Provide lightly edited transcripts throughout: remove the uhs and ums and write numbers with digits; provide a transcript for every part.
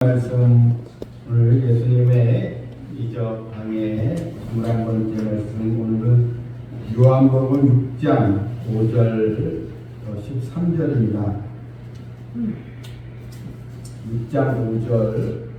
말씀을 예수님의 이적강의 21번째 말씀, 오늘은 요한복음 6장 5절 13절입니다. 6장 5절.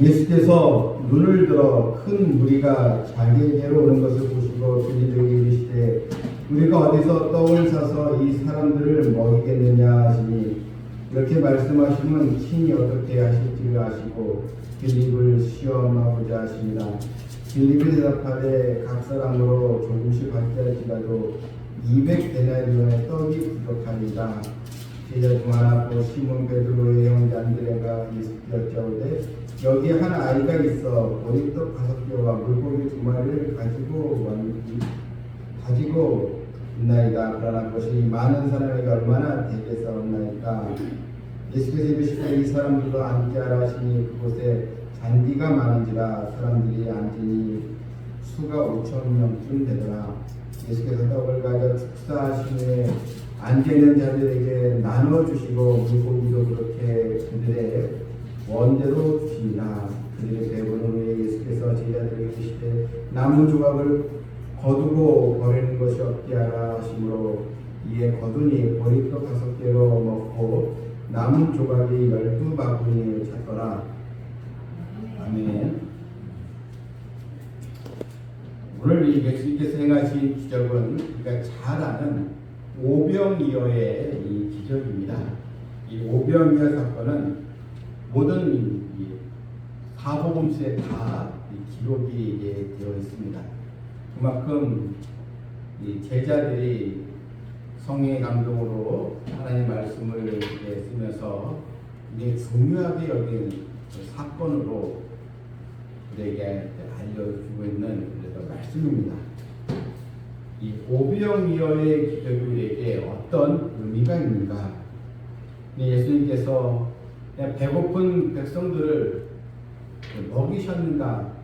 예수께서 눈을 들어 큰 무리가 자기에게로 오는 것을 보시고 그들에게 이르시되 우리가 어디서 떡을 사서 이 사람들을 먹이겠느냐 하시니, 이렇게 말씀하시면 친히 어떻게 하실지를 아시고 빌립을 시험하고자 하십니다. 빌립이 대답하되 각 사람으로 조금씩 받게 할지라도 200데나리온의 떡이 부족하리라. 제자 중 하나고 시몬 베드로의 형제 안드레가 예수께 여짜오되 여기 한 아이가 있어 보리떡 5개와 물고기 2마리를 가지고 있나이다. 그러나 그것이 많은 사람에게 얼마나 되겠사옵나이까. 예수께서 이르시되 이 사람들도 앉게 하라 하시니 그곳에 잔디가 많은지라 사람들이 앉으니 수가 5,000명쯤 되더라. 예수께서 떡을 가져 축사하신 후에 앉아있는 자들에게 나눠주시고 물고기도 그렇게 그들의 원대로 주시니라. 그들의 배부른 후에 예수께서 제자들에게 이르시되 나무 조각을 거두고 버리는 것이 없게 하라 하시므로 이에 거두니 보리떡 5개로 먹고 남은 조각이 12바구니에 찼더라. 아멘. 오늘 이 예수님께서 행하신 기적은 우리가 잘 아는 오병이어의 이 기적입니다. 이 오병이어 사건은 모든 이 사복음서에 다 기록이 되어 있습니다. 그만큼 이 제자들이 성령의 감동으로 하나님의 말씀을 쓰면서 이게 중요하게 여긴 사건으로 우리에게 알려주고 있는 말씀입니다. 이 오병이어의 기적이 우리에게 어떤 의미가 있는가? 예수님께서 그냥 배고픈 백성들을 먹이셨는가?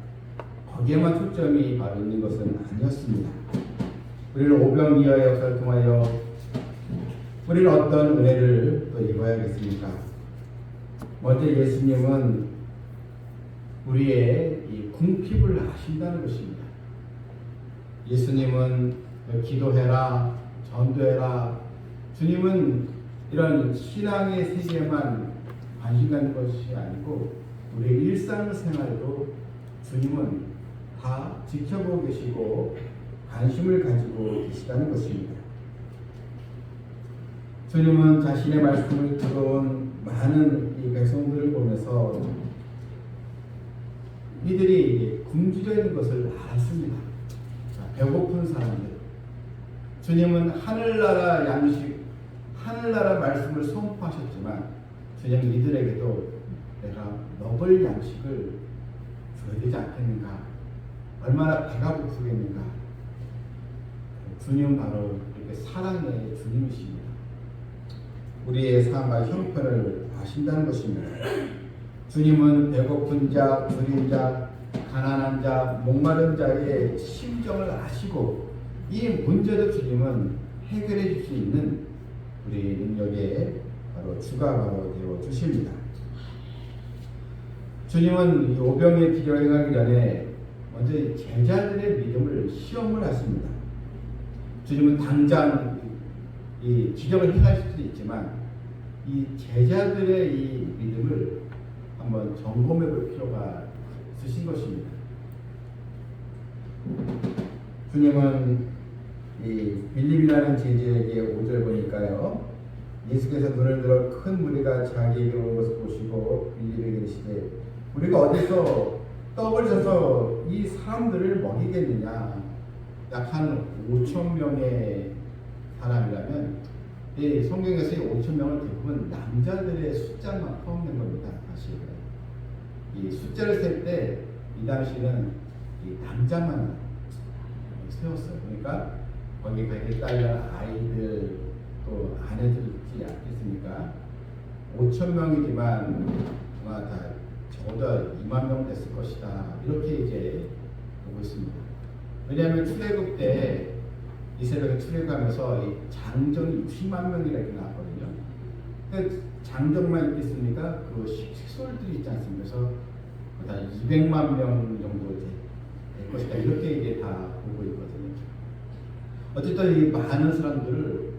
거기에만 초점이 바로 있는 것은 아니었습니다. 우리는 오병이어의 역사를 통하여 우리는 어떤 은혜를 또 입어야겠습니까? 먼저 예수님은 우리의 이 궁핍을 아신다는 것입니다. 예수님은 기도해라, 전도해라. 주님은 이런 신앙의 세계에만 관심 갖는 것이 아니고 우리의 일상생활도 주님은 다 지켜보고 계시고 관심을 가지고 계시다는 것입니다. 주님은 자신의 말씀을 들어온 많은 이 백성들을 보면서 이들이 굶주려 있는 것을 알았습니다. 배고픈 사람들. 주님은 하늘나라 양식, 하늘나라 말씀을 선포하셨지만 주님은 이들에게도 내가 먹을 양식을 줘야 되지 않겠는가? 얼마나 배가 고프겠는가? 주님은 바로 이렇게 사랑의 주님이십니다. 우리의 삶과 형편을 아신다는 것입니다. 주님은 배고픈 자, 줄인 자, 가난한 자, 목마른 자의 심정을 아시고 이 문제도 주님은 해결해 줄 수 있는 우리의 능력에 바로 주가 바로 되어 주십니다. 주님은 이 오병이의 기적을 행하기 전에 먼저 제자들의 믿음을 시험을 하십니다. 주님은 당장 이 기적을 행하실 수도 있지만 이 제자들의 이 믿음을 한번 점검해 볼 필요가 있으신 것입니다. 주님은 이 빌립이라는 제자에게 5절 보니까요, 예수께서 눈을 들어 큰 무리가 자기에게 오는 것을 보시고 빌립에게 이르시되 우리가 어디서 떡을 사서 이 사람들을 먹이겠느냐. 약 한 5,000명의 사람이라면 이 성경에서 이 5,000명은 대부분 남자들의 숫자만 포함된 겁니다. 사실 이 숫자를 셀 때 이 당시는 이 남자만 세웠어요. 그러니까 거기 거기에 딸려 아이들 또 아내들 있지 않겠습니까? 5,000명이지만 아마 다 적어도 2만 명 됐을 것이다. 이렇게 이제 보고 있습니다. 왜냐하면 출애굽 때 이스라엘이 출애굽하면서 장정이 60만 명이나 이렇게 나왔거든요. 장정만 있겠습니까? 그 식솔들이 있지 않습니까? 그래서 다 200만 명 정도 될 것이다. 이렇게 이게 다 보고 있거든요. 어쨌든 이 많은 사람들을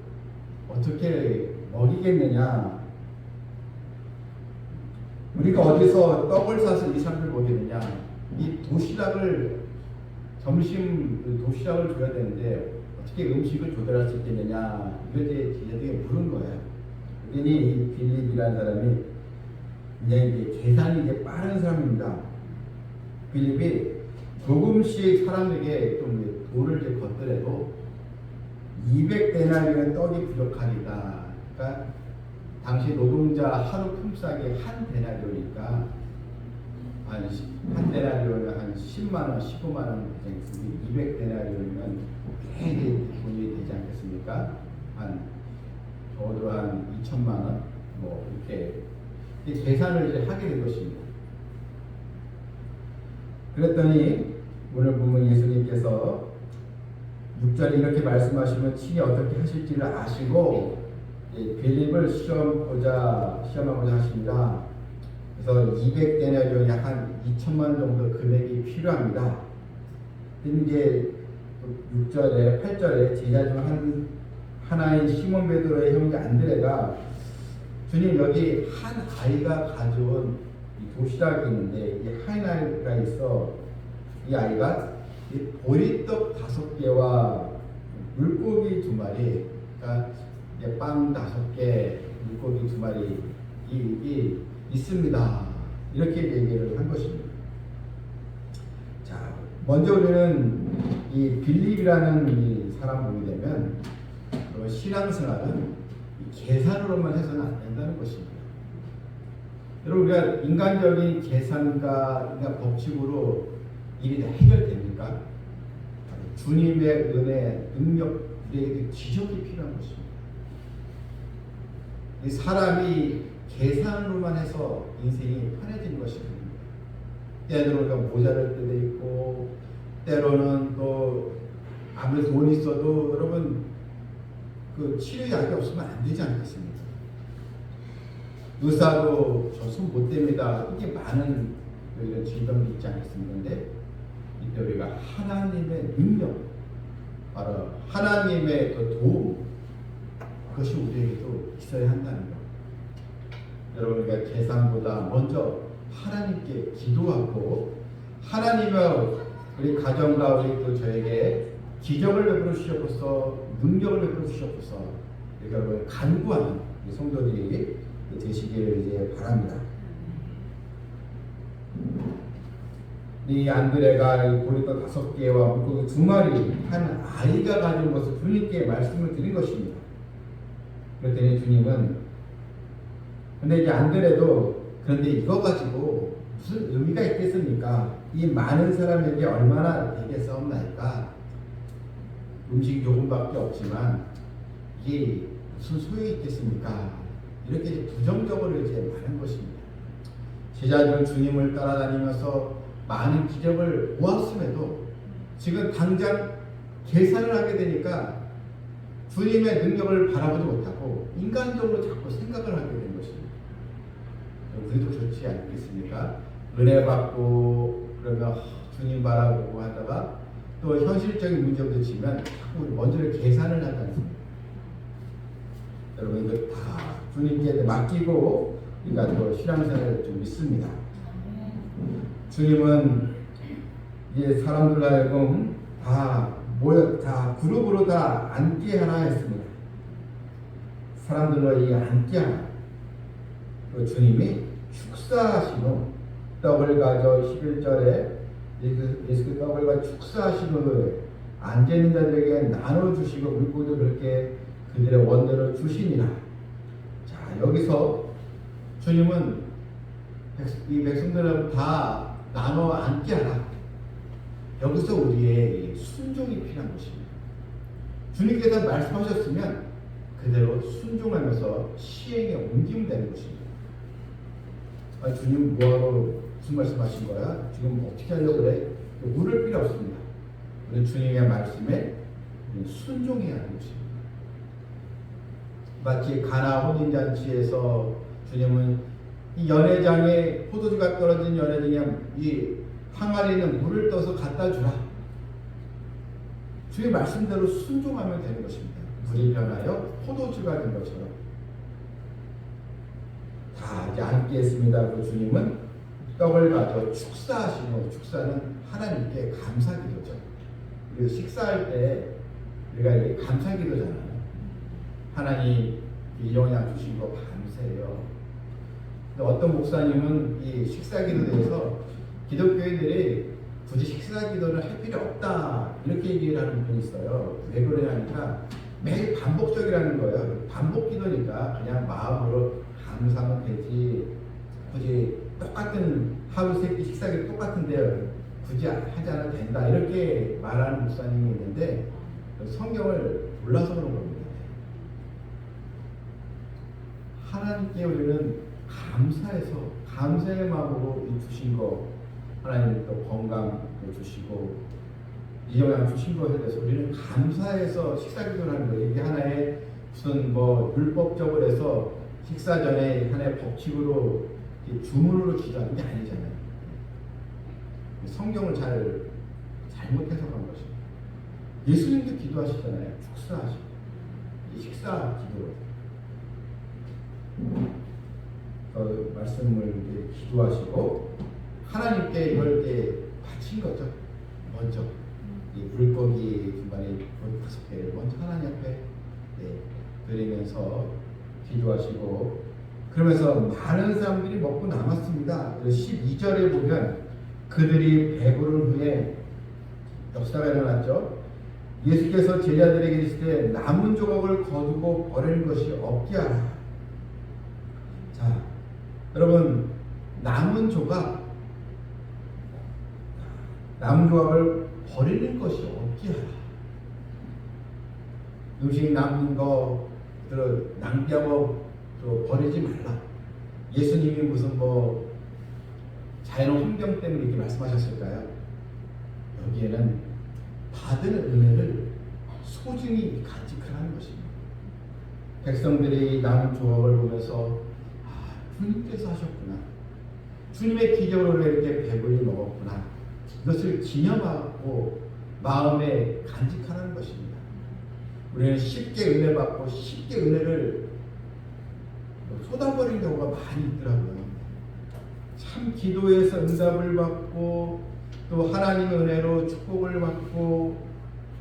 어떻게 먹이겠느냐? 우리가 어디서 떡을 사서 이 사람들 먹이느냐? 이 도시락을 점심 도시락을 줘야 되는데 어떻게 음식을 조달할 수 있겠느냐? 이걸 이제 제자들에게 물은 거예요. 그러니 이 빌립이라는 사람이 이제 계산이 이제 빠른 사람입니다. 빌립이 조금씩 사람에게 좀 돈을 이제 걷더라도 200데나리온 떡이 부족하리다. 그러니까 당시 노동자 하루 품삯이 한 데나리온이니까 한 데나리온은 한 10만 원, 15만 원 되겠습니다. 200데나리온이면 굉장히 돈이 되지 않겠습니까? 한 적어도 한 2천만 원, 뭐 이렇게 계산을 이제 하게 된 것입니다. 그랬더니 오늘 보면 예수님께서 6절에 이렇게 말씀하시면 친히 어떻게 하실지를 아시고 빌립을 시험하고자 하십니다. 그래서 200데나리온 약 한 2천만 원 정도 금액이 필요합니다. 이제 6절에 8절에 제자 중 하나인 시몬 베드로의 형제 안드레가 주님 여기 한 아이가 가져온 이 도시락이 있는데 이 한 아이가 있어 이 아이가 이 보리떡 5개와 물고기 2마리 그러니까 빵 5개 물고기 2마리 이 있습니다. 이렇게 얘기를 한 것입니다. 자, 먼저 우리는 이 빌립이라는 이 사람 보게 되면 신앙생활은 계산으로만 해서는 안 된다는 것입니다. 여러분 우리가 인간적인 계산과 법칙으로 일이 다 해결됩니까? 주님의 은혜, 능력, 우리에게 기적이 필요한 것입니다. 이 사람이 계산으로만 해서 인생이 편해지는 것입니다. 때로는 우리가 모자랄 때도 있고 때로는 또 아무리 돈이 있어도 여러분 그 치료약이 없으면 안 되지 않겠습니까? 의사도 저 손 못 댑니다. 이게 많은 이런 질병이 있지 않겠습니까? 근데 이때 우리가 하나님의 능력, 바로 하나님의 그 도움, 그것이 우리에게도 있어야 한다는 것. 여러분 우리가 계산보다 먼저 하나님께 기도하고 하나님의 우리 가정과 우리 또 저에게 기적을 베풀어 주시옵소서, 능력을 베풀어 주시옵소서, 여러분 간구하는 성도들이 되시기를 이제 바랍니다. 이 안드레가 보리떡 5개와 물고기 2마리 한 아이가 가진 것을 주님께 말씀을 드린 것입니다. 그랬더니 주님은 근데 이제 안드레도 그런데 이거 가지고 무슨 의미가 있겠습니까? 이 많은 사람에게 얼마나 되겠사옵나이까? 음식이 조금밖에 없지만 이게 무슨 소용이 있겠습니까? 이렇게 부정적으로 이제 말한 것입니다. 제자들은 주님을 따라다니면서 많은 기적을 보았음에도 지금 당장 계산을 하게 되니까 주님의 능력을 바라보지 못하고 인간적으로 자꾸 생각을 하게 된 것입니다. 우리도 좋지 않겠습니까? 은혜 받고 그러면 주님 바라보고 하다가 또 현실적인 문제부터 치면 자꾸 먼저 계산을 하지 않습니까? 여러분 이거 다 주님께 맡기고 우리가 또 신앙생활을 좀 믿습니다. 주님은 이제 사람들 하여금 다 그룹으로 다 앉게 하나 했습니다. 사람들로 이 앉게 하나. 그 주님이 축사하신 후 떡을 가져 11절에 예수께서 떡을 가져 축사하신 후 앉아있는 자들에게 나눠주시고 물고기도 그렇게 그들의 원대로 주시니라. 자, 여기서 주님은 이 백성들을 다 나눠 앉게 하라. 여기서 우리의 순종이 필요한 것입니다. 주님께서 말씀하셨으면 그대로 순종하면서 시행에 옮기면 되는 것입니다. 주님 뭐하러 무슨 말씀하신 거야? 지금 어떻게 하려고 그래? 물을 필요 없습니다. 우리 주님의 말씀에 순종해야 하는 것입니다. 마치 가나 혼인잔치에서 주님은 이 연회장에 포도주가 떨어진 연회장에 이 항아리에 있는 물을 떠서 갖다 주라. 주의 말씀대로 순종하면 되는 것입니다. 물이 변하여 포도주가 된 것처럼. 다 이제 앉게 했습니다. 그 주님은 떡을 가져 축사하시고, 축사는 하나님께 감사기도죠. 그래서 식사할 때 우리가 이게 감사기도잖아요. 하나님 이 영양 주신 거 감사해요. 근데 어떤 목사님은 이 식사기도에 대해서 기독교인들이 굳이 식사기도를 할 필요 없다 이렇게 얘기를 하는 분이 있어요. 왜 그러냐니까 매일 반복적이라는 거예요. 반복기도니까 그냥 마음으로 감사하면 되지. 굳이 똑같은 하루 세끼 식사기도 똑같은데 굳이 하지 않아도 된다 이렇게 말하는 목사님이 있는데 성경을 몰라서 그런 겁니다. 하나님께 우리는 감사해서 감사의 마음으로 주신 거 하나님 또 건강 주시고 이영양 주신 것에 대해서 우리는 감사해서 식사기도를 하는 거예요. 이게 하나의 무슨 뭐 율법적으로 해서 식사 전에 하나의 법칙으로 주문으로 기도하는 게 아니잖아요. 성경을 잘못 해석한 것입니다. 예수님도 기도하시잖아요. 축사하시고 이 식사 기도 말씀을 이제 기도하시고 하나님께 이걸 이제 바친 거죠. 먼저 이 물고기 중간에 5개를 먼저 하나님 앞에 드리면서 기도하시고 그러면서 많은 사람들이 먹고 남았습니다. 12절에 보면 그들이 배부른 후에 역사가 일어났죠. 예수께서 제자들에게 이르시되 남은 조각을 거두고 버리는 것이 없게 하라. 자, 여러분 남은 조각을 버리는 것이 없게 하라. 음식 남은 것들을 낭비하고 버리지 말라. 예수님이 무슨 뭐 자연 환경 때문에 이렇게 말씀하셨을까요? 여기에는 받은 은혜를 소중히 간직하라는 것입니다. 백성들이 남은 조각을 보면서 주님께서 하셨구나. 주님의 기적으로 이렇게 배불리 먹었구나. 이것을 기념하고 마음에 간직하라는 것입니다. 우리는 쉽게 은혜 받고 쉽게 은혜를 쏟아버리는 경우가 많이 있더라고요. 참 기도에서 응답을 받고 또 하나님의 은혜로 축복을 받고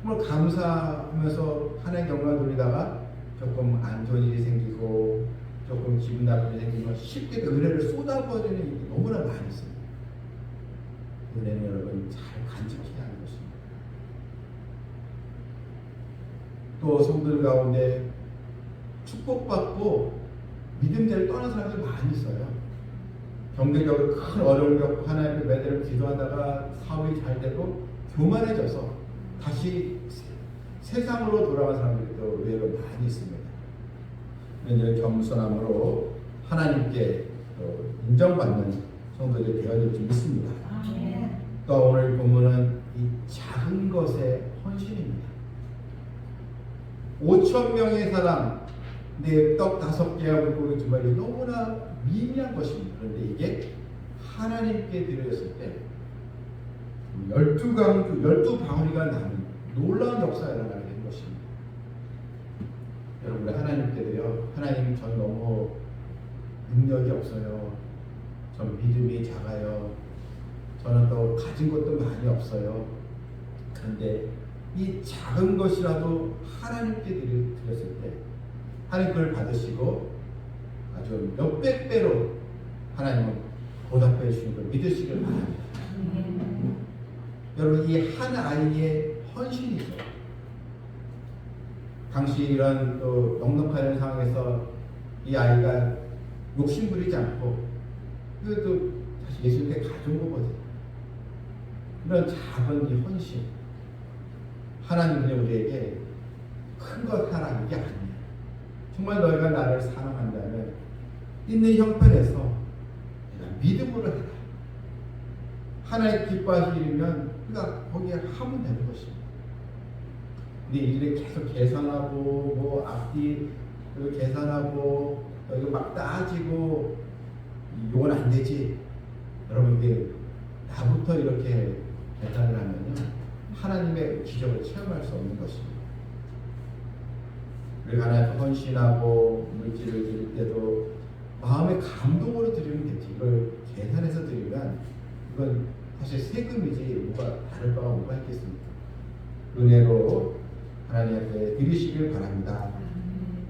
정말 감사하면서 하나님의 영광을 돌리다가 조금 안 좋은 일이 생기고 조금 기분 나쁜 일이 생기면 쉽게 은혜를 쏟아버리는 일이 너무나 많이 있습니다. 은혜는 여러분 잘 간직해야 하는 것입니다. 또 성도들 가운데 축복받고 믿음대로 떠난 사람들 많이 있어요. 경제적으로 큰 어려움을 겪고 하나님께 매대로 기도하다가 사업이 잘 되고 교만해져서 다시 세상으로 돌아간 사람들이 또 의외로 많이 있습니다. 이제 겸손함으로 하나님께 인정받는 성도들이 되어질 줄 믿습니다. 또 오늘 본문은 이 작은 것의 헌신입니다. 5,000명의 사람 내 떡 5개와 물고기 2마리 너무나 미미한 것입니다. 그런데 이게 하나님께 드려졌을 때 12방울이가 나는 놀라운 역사가 일어나게 된 것입니다. 여러분 하나님께도요. 하나님 전 너무 능력이 없어요. 전 믿음이 작아요. 저는 또 가진 것도 많이 없어요. 그런데 이 작은 것이라도 하나님께 드렸을 때 하나님 그걸 받으시고 아주 몇백 배로 하나님은 보답해 주시는 걸 믿으시길 바랍니다. 여러분 이 한 아이의 헌신이죠. 당시 이런 또 넉넉한 상황에서 이 아이가 욕심 부리지 않고 그것도 다시 예수님께 가져온 거거든요. 이런 작은 이 헌신 하나님은 우리에게 큰 것 하라 이게 아니에요. 정말 너희가 나를 사랑한다면 있는 형편에서 내가 믿음으로 해라. 하나님 기뻐하시기 일이면 우리가 거기에 하면 되는 것입니다. 근데 이들이 계속 계산하고 뭐 앞뒤 계산하고 이거 막 따지고 이건 안 되지. 여러분 이게 나부터 이렇게 배탈을 하면요 하나님의 기적을 체험할 수 없는 것입니다. 우리가 하나님 헌신하고 물질을 드릴 때도 마음의 감동으로 드리면 되지. 이걸 계산해서 드리면 이건 사실 세금이지 뭐가 다를 바가 뭐가 있겠습니까? 은혜로 하나님 앞에 드리시길 바랍니다.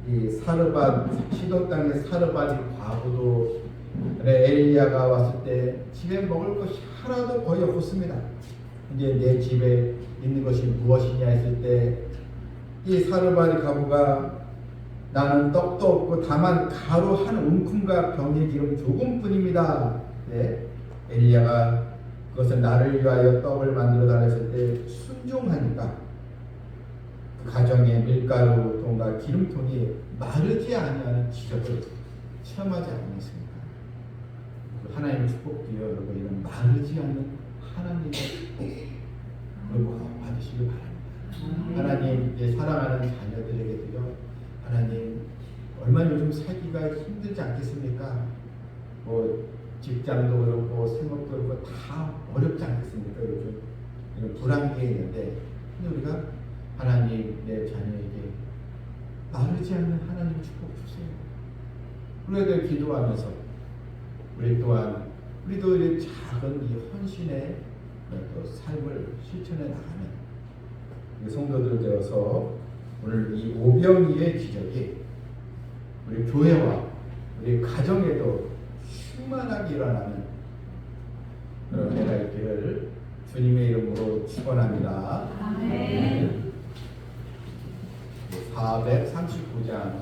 이 사르밧 시돈 땅의 사르밧이 과부도 엘리야가 왔을 때 집에 먹을 것이 하나도 거의 없었습니다. 이제 내 집에 있는 것이 무엇이냐 했을 때 이 사르밧 과부가 나는 떡도 없고 다만 가루 한 움큼과 병의 기름 조금뿐입니다. 네. 엘리야가 그것은 나를 위하여 떡을 만들어 달랬을 때 순종하니까 그 가정에 밀가루 통과 기름통이 마르지 아니하는 기적을 체험하지 않았습니까? 하나님의 축복도요 여러분 이런 마르지 않는 하나님의 축복 받으시길 바랍니다. 하나님 사랑하는 자녀들에게도요 하나님 얼마나 요즘 살기가 힘들지 않겠습니까? 뭐 직장도 그렇고 생업도 그렇고 다 어렵지 않겠습니까? 요즘 이런 불안기에 있는데 근데 우리가 하나님 내 자녀에게 마르지 않는 하나님의 축복 주세요. 우리가 기도하면서 우리 또한 우리도 이 작은 이 헌신의 또 삶을 실천해 나가는 성도들 되어서 오늘 이 오병이의 기적이 우리 교회와 우리 가정에도 충만하게 일어나는 그런 해가 있기를 주님의 이름으로 축원합니다. 아멘. 439장